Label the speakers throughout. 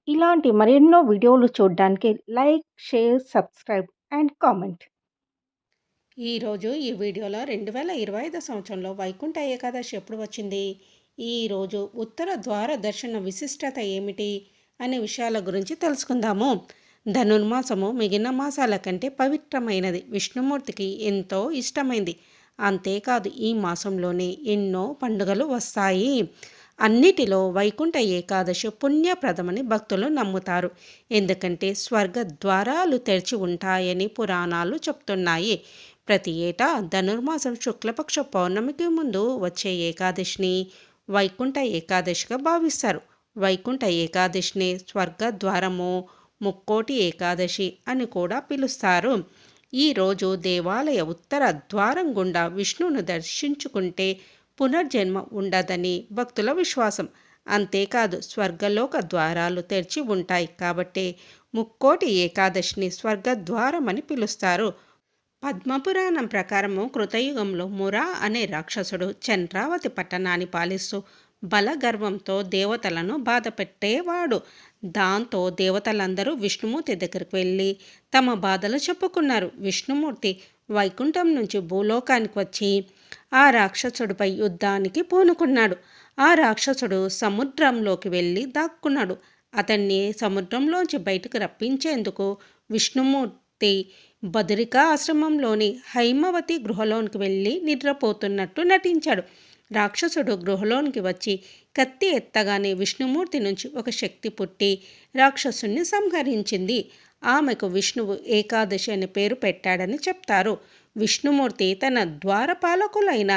Speaker 1: ఇలాంటి మరెన్నో వీడియోలు చూడడానికి like, share, subscribe and comment.
Speaker 2: ఈరోజు ఈ వీడియోలో 2025 సంవత్సరంలో వైకుంఠ ఏకాదశి ఎప్పుడు వచ్చింది, ఈరోజు ఉత్తర ద్వార దర్శన విశిష్టత ఏమిటి అనే విషయాల గురించి తెలుసుకుందాము. ధనుర్మాసము మిగిలిన మాసాల కంటే పవిత్రమైనది, విష్ణుమూర్తికి ఎంతో ఇష్టమైంది. అంతేకాదు ఈ మాసంలోనే ఎన్నో పండుగలు వస్తాయి. అన్నిటిలో వైకుంఠ ఏకాదశి పుణ్యప్రదమని భక్తులు నమ్ముతారు. ఎందుకంటే స్వర్గ ద్వారాలు తెరిచి ఉంటాయని పురాణాలు చెప్తున్నాయి. ప్రతి ఏటా ధనుర్మాసం శుక్లపక్ష పౌర్ణమికి ముందు వచ్చే ఏకాదశిని వైకుంఠ ఏకాదశిగా భావిస్తారు. వైకుంఠ ఏకాదశిని స్వర్గ ద్వారము, ముక్కోటి ఏకాదశి అని కూడా పిలుస్తారు. ఈరోజు దేవాలయ ఉత్తర ద్వారం గుండా విష్ణువును దర్శించుకుంటే పునర్జన్మ ఉండదని భక్తుల విశ్వాసం. అంతేకాదు స్వర్గలోక ద్వారాలు తెరిచి ఉంటాయి కాబట్టి ముక్కోటి ఏకాదశిని స్వర్గద్వారం అని పిలుస్తారు. పద్మపురాణం ప్రకారము కృతయుగంలో మురా అనే రాక్షసుడు చంద్రావతి పట్టణాన్ని పాలిస్తూ బలగర్వంతో దేవతలను బాధపెట్టేవాడు. దాంతో దేవతలందరూ విష్ణుమూర్తి దగ్గరికి వెళ్ళి తమ బాధలు చెప్పుకున్నారు. విష్ణుమూర్తి వైకుంఠం నుంచి భూలోకానికి వచ్చి ఆ రాక్షసుడిపై యుద్ధానికి పూనుకున్నాడు. ఆ రాక్షసుడు సముద్రంలోకి వెళ్ళి దాక్కున్నాడు. అతన్ని సముద్రంలోంచి బయటకు రప్పించేందుకు విష్ణుమూర్తి బదరికా ఆశ్రమంలోని హైమవతి గృహలోనికి వెళ్ళి నిద్రపోతున్నట్టు నటించాడు. రాక్షసుడు గృహలోనికి వచ్చి కత్తి ఎత్తగానే విష్ణుమూర్తి నుంచి ఒక శక్తి పుట్టి రాక్షసుని సంహరించింది. ఆమెకు విష్ణువు ఏకాదశి అనే పేరు పెట్టాడని చెప్తారు. విష్ణుమూర్తి తన ద్వారపాలకులైన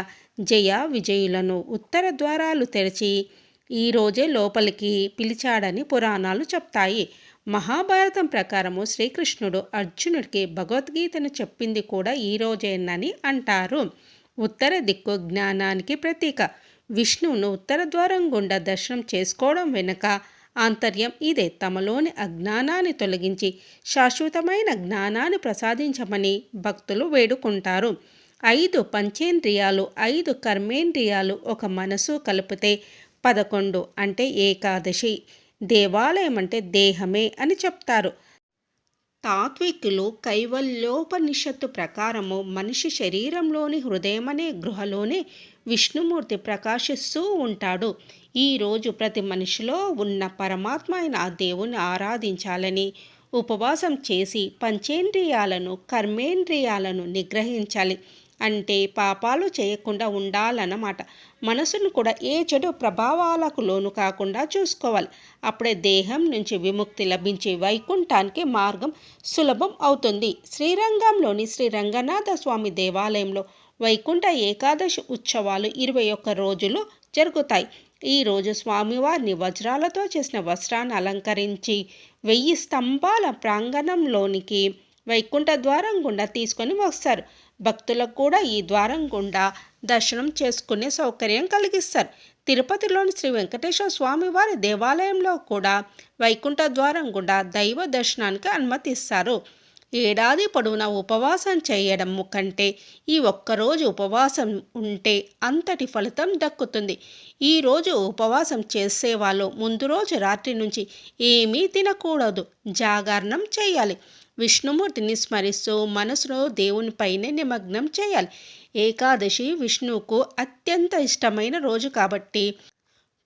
Speaker 2: జయ విజయులను ఉత్తర ద్వారాలు తెరిచి ఈరోజే లోపలికి పిలిచాడని పురాణాలు చెప్తాయి. మహాభారతం ప్రకారము శ్రీకృష్ణుడు అర్జునుడికి భగవద్గీతను చెప్పింది కూడా ఈరోజేనని అంటారు. ఉత్తర దిక్కు జ్ఞానానికి ప్రతీక. విష్ణువును ఉత్తర ద్వారం గుండా దర్శనం చేసుకోవడం వెనుక ఆంతర్యం ఇదే. తమలోని అజ్ఞానాన్ని తొలగించి శాశ్వతమైన జ్ఞానాన్ని ప్రసాదించమని భక్తులు వేడుకుంటారు. 5 పంచేంద్రియాలు, 5 కర్మేంద్రియాలు, ఒక మనసు కలిపితే 11 అంటే ఏకాదశి. దేవాలయం అంటే దేహమే అని చెప్తారు. తాత్వికులు కైవల్యోపనిషత్తు ప్రకారము మనిషి శరీరంలోని హృదయమనే గృహలోనే విష్ణుమూర్తి ప్రకాశిస్తూ ఉంటాడు. ఈరోజు ప్రతి మనిషిలో ఉన్న పరమాత్మ అయిన ఆ దేవుని ఆరాధించాలని ఉపవాసం చేసి పంచేంద్రియాలను, కర్మేంద్రియాలను నిగ్రహించాలి. అంటే పాపాలు చేయకుండా ఉండాలన్నమాట. మనసును కూడా ఏ చెడు ప్రభావాలకు లోను కాకుండా చూసుకోవాలి. అప్పుడే దేహం నుంచి విముక్తి లభించి వైకుంఠానికి మార్గం సులభం అవుతుంది. శ్రీరంగంలోని శ్రీ రంగనాథ స్వామి దేవాలయంలో వైకుంఠ ఏకాదశి ఉత్సవాలు 21 రోజులు జరుగుతాయి. ఈరోజు స్వామివారిని వజ్రాలతో చేసిన వస్త్రాన్ని అలంకరించి 1000 స్తంభాల ప్రాంగణంలోనికి వైకుంఠ ద్వారం గుండా తీసుకొని వస్తారు. భక్తులకు కూడా ఈ ద్వారం గుండా దర్శనం చేసుకునే సౌకర్యం కలిగిస్తారు. తిరుపతిలోని శ్రీ వెంకటేశ్వర స్వామి వారి దేవాలయంలో కూడా వైకుంఠ ద్వారం గుండా దైవ దర్శనానికి అనుమతిస్తారు. ఏడాది పొడవునా ఉపవాసం చేయడం కంటే ఈ ఒక్కరోజు ఉపవాసం ఉంటే అంతటి ఫలితం దక్కుతుంది. ఈరోజు ఉపవాసం చేసేవాళ్ళు ముందు రోజు రాత్రి నుంచి ఏమీ తినకూడదు, జాగరణం చేయాలి. విష్ణుమూర్తిని స్మరిస్తూ మనసులో దేవునిపైనే నిమగ్నం చేయాలి. ఏకాదశి విష్ణువుకు అత్యంత ఇష్టమైన రోజు కాబట్టి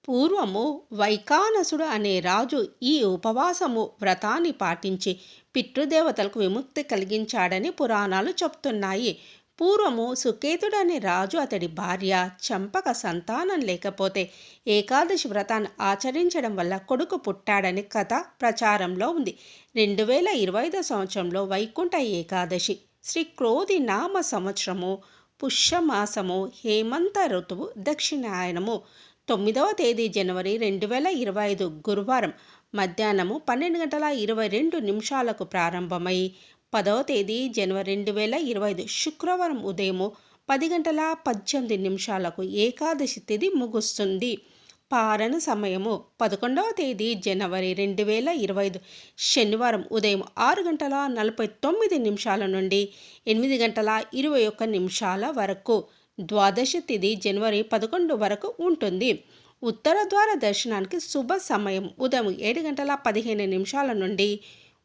Speaker 2: పూర్వము వైకానసుడు అనే రాజు ఈ ఉపవాసము వ్రతాన్ని పాటించి పితృదేవతలకు విముక్తి కలిగించాడని పురాణాలు చెప్తున్నాయి. పూర్వము సుకేతుడు అనే రాజు అతడి భార్య చంపక సంతానం లేకపోతే ఏకాదశి వ్రతాన్ని ఆచరించడం వల్ల కొడుకు పుట్టాడని కథ ప్రచారంలో ఉంది. 2025 సంవత్సరంలో వైకుంఠ ఏకాదశి శ్రీ క్రోధి నామ సంవత్సరము, పుష్యమాసము, హేమంత ఋతువు, దక్షిణాయనము. 9వ తేదీ జనవరి 2025 గురువారం మధ్యాహ్నము 12:22 ప్రారంభమై 10వ తేదీ జనవరి 2025 శుక్రవారం ఉదయము 10:18 ఏకాదశి తిథి ముగుస్తుంది. పారణ సమయము 11వ తేదీ జనవరి 2025 శనివారం ఉదయం 6:49 నుండి 8:21 వరకు. ద్వాదశి తిథి జనవరి 11 వరకు ఉంటుంది. ఉత్తర ద్వార దర్శనానికి శుభ సమయం ఉదయం 7:15 నుండి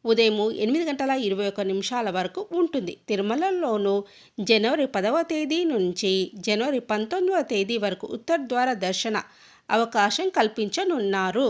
Speaker 2: ఉదయం 8:21 వరకు ఉంటుంది. తిరుమలలోనూ జనవరి 10వ తేదీ నుంచి జనవరి 19వ తేదీ వరకు ఉత్తర ద్వార దర్శన అవకాశం కల్పించనున్నారు.